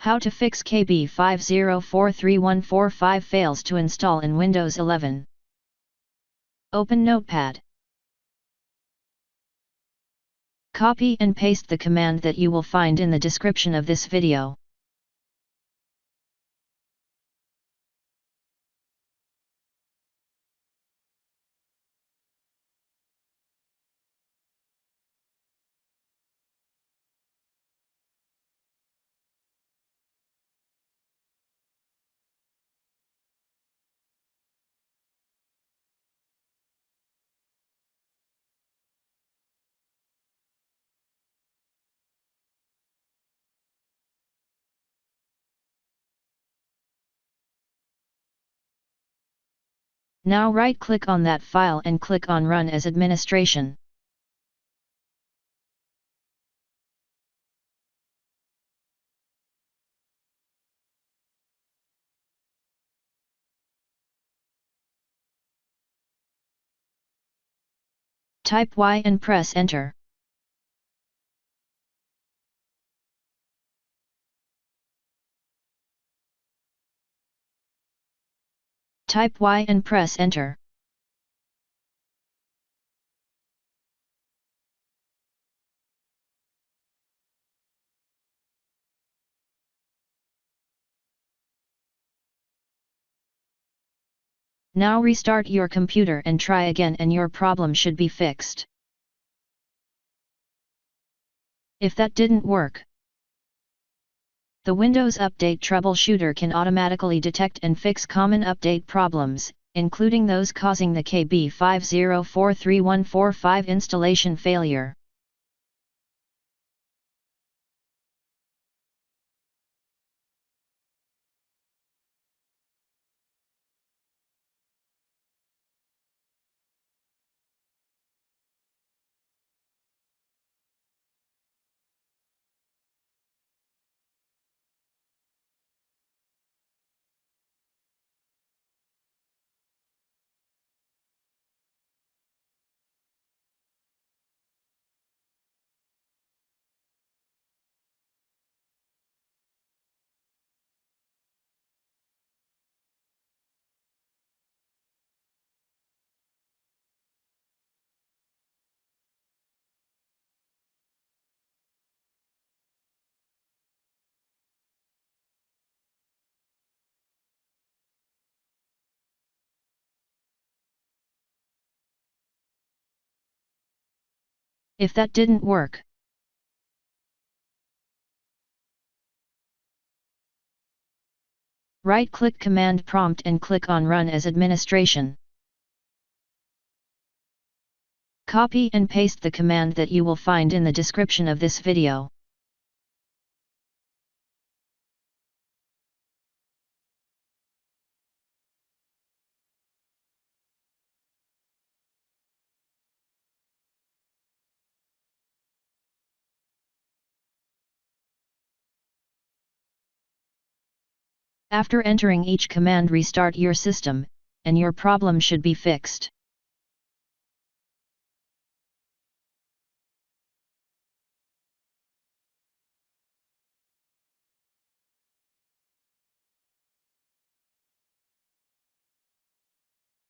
How to fix KB5043145 fails to install in Windows 11. Open Notepad. Copy and paste the command that you will find in the description of this video. Now right-click on that file and click on Run as Administration. Type Y and press Enter. Type Y and press Enter. Now restart your computer and try again, and your problem should be fixed. If that didn't work, the Windows Update Troubleshooter can automatically detect and fix common update problems, including those causing the KB5043145 installation failure. If that didn't work, right-click Command Prompt and click on Run as Administration. Copy and paste the command that you will find in the description of this video. After entering each command, restart your system, and your problem should be fixed.